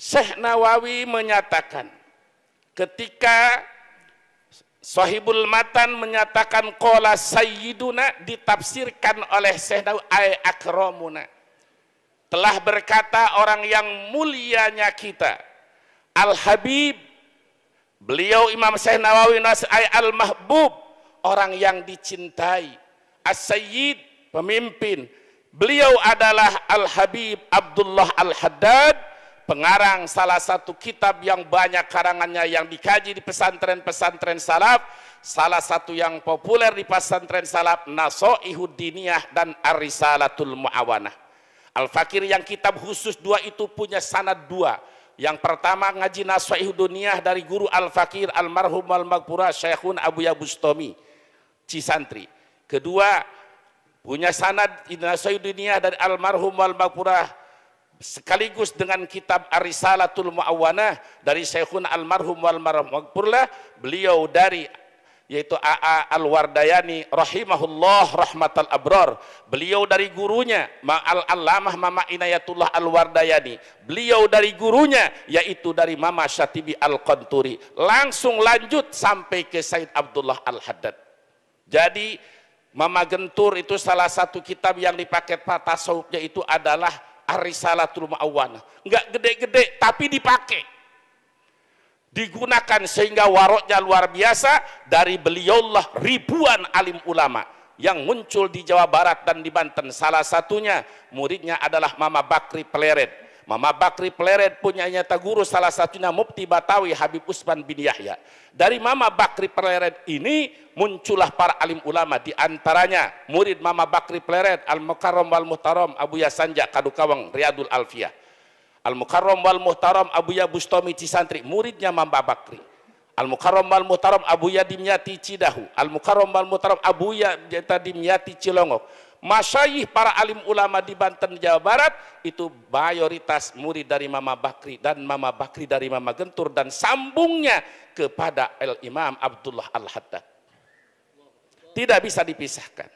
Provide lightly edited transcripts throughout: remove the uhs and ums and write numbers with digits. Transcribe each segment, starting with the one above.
Syekh Nawawi menyatakan ketika Sahibul Matan menyatakan qala sayyiduna ditafsirkan oleh Syekh Nawawi ay akramuna, telah berkata orang yang mulianya kita Al-Habib, beliau Imam Syekh Nawawi ay al-mahbub, orang yang dicintai, as-sayyid, pemimpin, beliau adalah Al-Habib Abdullah Al-Haddad, pengarang salah satu kitab yang banyak karangannya yang dikaji di pesantren-pesantren salaf, salah satu yang populer di pesantren salaf Nasoihud Diniyah dan Ar-Risalatul Mu'awanah. Al-Fakir yang kitab khusus dua itu punya sanad dua. Yang pertama ngaji Nasoihud Diniyah dari guru Al-Fakir almarhum al-maghfurah Syekhun Abu Yabustami Cisantri. Kedua punya sanad Nasoihud Diniyah dari almarhum al-maghfurah sekaligus dengan kitab Ar-Risalatul Mu'awanah dari Syekhun almarhum wal maghfurlah, beliau dari yaitu A.A. Al-Wardayani rahimahullah rahmatal abrar, beliau dari gurunya Al-Allamah Mama Inayatullah Al-Wardayani, beliau dari gurunya yaitu dari Mama Syatibi Al-Qanturi, langsung lanjut sampai ke Said Abdullah Al-Haddad. Jadi Mama Gentur itu salah satu kitab yang dipakai tasawufnya itu adalah Ar-Risalatul Mu'awanah. Enggak gede-gede tapi dipakai, digunakan sehingga waroknya luar biasa. Dari beliaulah ribuan alim ulama yang muncul di Jawa Barat dan di Banten. Salah satunya muridnya adalah Mama Bakri Pleret. Mama Bakri Pleret punya nyata guru salah satunya Mufti Batawi Habib Usman bin Yahya. Dari Mama Bakri Pleret ini muncullah para alim ulama, di antaranya murid Mama Bakri Pleret Al-Mukarram wal Muhtaram Abu Yasanja Kadukawang Riyadul Alfiyah, Al-Mukarram wal Muhtaram Abu Yabustami Cisantri, muridnya Mama Bakri. Al-Mukarram wal Muhtaram Abu Yadimyati Cidahu, Al-Mukarram wal Muhtaram Abu Yadimyati Cilongok. Masyayikh para alim ulama di Banten Jawa Barat itu mayoritas murid dari Mama Bakri, dan Mama Bakri dari Mama Gentur, dan sambungnya kepada Imam Abdullah Al-Haddad. Tidak bisa dipisahkan.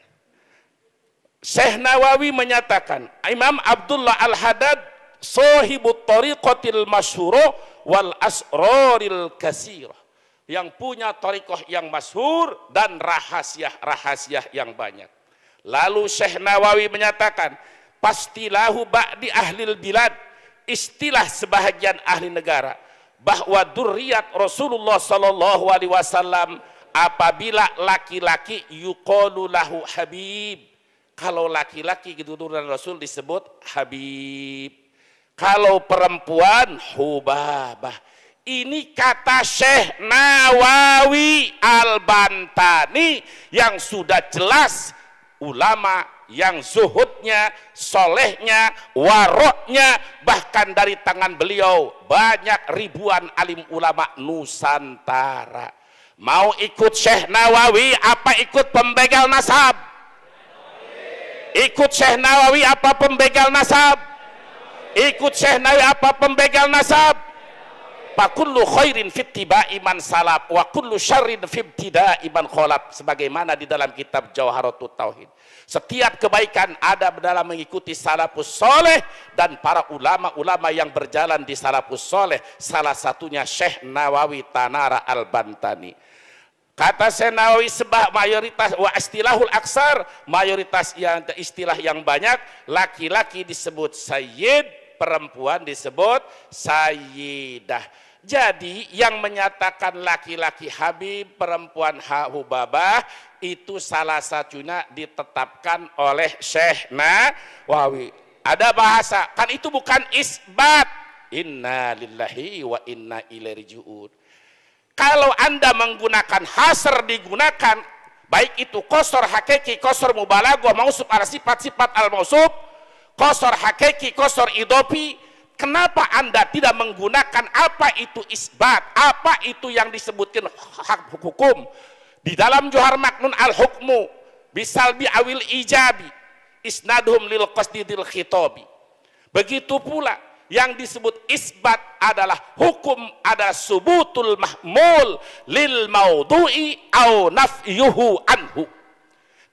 Syekh Nawawi menyatakan Imam Abdullah Al-Haddad sahibut tariqatil masyhurah wal asraril kasirah, yang punya tariqah yang masyhur dan rahasia-rahasia yang banyak. Lalu Syekh Nawawi menyatakan pastilahu ba'di ahlil bilad, istilah sebahagian ahli negara, bahwa dzurriyyat Rasulullah sallallahu alaihi wasallam apabila laki-laki yuqalu lahu habib, kalau laki-laki keturunan Rasul disebut habib, kalau perempuan hubabah. Ini kata Syekh Nawawi Al-Bantani yang sudah jelas ulama yang zuhudnya, solehnya, waroknya, bahkan dari tangan beliau banyak ribuan alim ulama Nusantara. Mau ikut Syekh Nawawi apa ikut pembegal nasab? Ikut Syekh Nawawi apa pembegal nasab? Ikut Syekh Nawawi apa pembegal nasab? Fa kullu khairin fi ittiba'i man salaf wa kullu syarrin fi ibtida'i man khalaf, sebagaimana di dalam kitab Jawharatut Tauhid. Setiap kebaikan ada dalam mengikuti salafus soleh dan para ulama-ulama yang berjalan di salafus soleh, salah satunya Syekh Nawawi Tanara Al-Bantani. Kata Syekh Nawawi sebab mayoritas wa istilahul aksar, mayoritas yang istilah yang banyak, laki-laki disebut sayyid, perempuan disebut sayyidah. Jadi yang menyatakan laki-laki habib, perempuan hubabah, itu salah satunya ditetapkan oleh Syekh Nawawi. Ada bahasa, kan itu bukan isbat. Inna lillahi wa inna ilaihi raji'un. Kalau Anda menggunakan hasr digunakan, baik itu qasr hakiki, qasr mubalaghah, mausuf ala sifat-sifat al-mausuf, qasr hakiki, qasr idofi, kenapa Anda tidak menggunakan apa itu isbat, apa itu yang disebutkan hak hukum di dalam Johar Maknun al-hukmu bisalbi awil ijabi isnadhum lil qasdidil khitabi. Begitu pula yang disebut isbat adalah hukum, ada subutul mahmul lil maudu'i au nafyuhu anhu.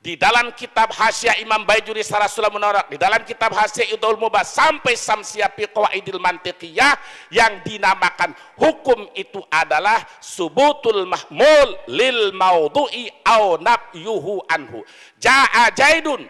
di dalam kitab Hasyiah Imam Baijuri Salasul Munarak, di dalam kitab Hasyiah Idul Mubah sampai Samsiyah fi Qawaidil Mantiqiyah, yang dinamakan hukum itu adalah subutul mahmul lil maudhu'i au nafyuhu anhu. Ja'a Jaidun,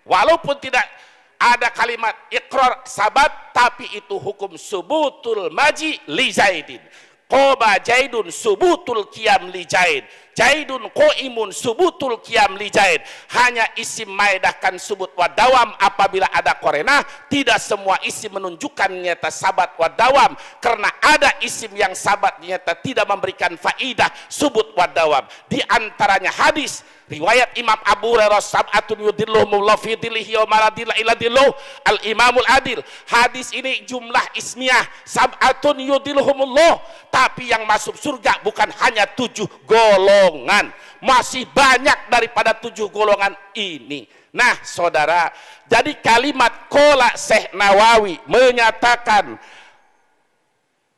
walaupun tidak ada kalimat ikrar sabat, tapi itu hukum subutul maji li Zaidin. Qoba Jaidun subutul qiyam li Jaid. Jaidun qoimun subutul qiyam li Jaid. Hanya isim maedahkan subut wa dawam apabila ada korena. Tidak semua isim menunjukkan nyata sabat wa dawam, karena ada isim yang sabat nyata tidak memberikan faidah subut wa dawam. Di antaranya hadis riwayat Imam Abu Hurairah, sab'atun yudilluhumullahu fi dhillihi yauma la dhilla illa dhilluh, al Imamul Adil. Hadis ini jumlah ismiyah sab'atun yudilluhumullah, tapi yang masuk surga bukan hanya 7 golongan, masih banyak daripada 7 golongan ini. Nah saudara, jadi kalimat qala Syekh Nawawi menyatakan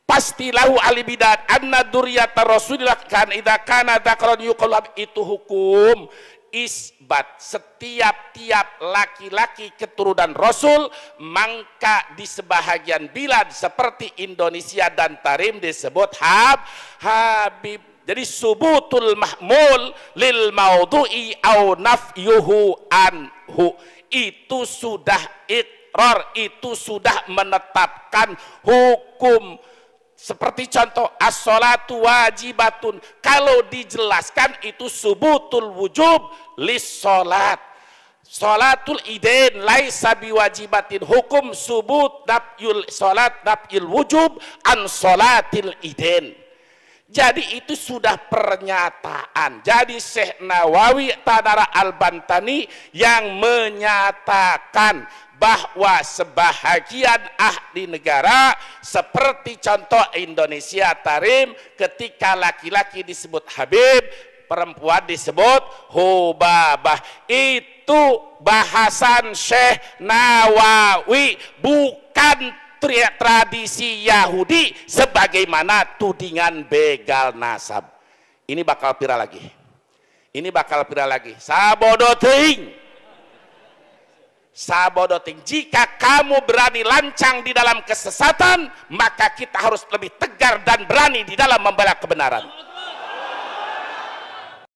pastilahu ahli bidat anna duriyata rasulillah kan idza kana dzakran yuqallab, itu hukum isbat. Setiap laki-laki keturunan Rasul, maka di sebahagian bilad seperti Indonesia dan Tarim disebut habib. Jadi subutul mahmul lil maudhu'i au nafyuhu anhu, itu sudah ikrar, itu sudah menetapkan hukum. Seperti contoh as-sholatu wajibatun, kalau dijelaskan itu subutul wujub lis sholat. Sholatul idain laisa biwajibatin, hukum subut nafyul sholat nafyul wujub an sholatil idain. Jadi itu sudah pernyataan. Jadi Syekh Nawawi Tanara Al-Bantani yang menyatakan bahwa sebahagian ahli negara seperti contoh Indonesia Tarim, ketika laki-laki disebut habib, perempuan disebut hubabah. Itu bahasan Syekh Nawawi, bukan tradisi Yahudi sebagaimana tudingan begal nasab. Ini bakal viral lagi. Ini bakal viral lagi. Sabodoting. Sabodoting. Jika kamu berani lancang di dalam kesesatan, maka kita harus lebih tegar dan berani di dalam membela kebenaran.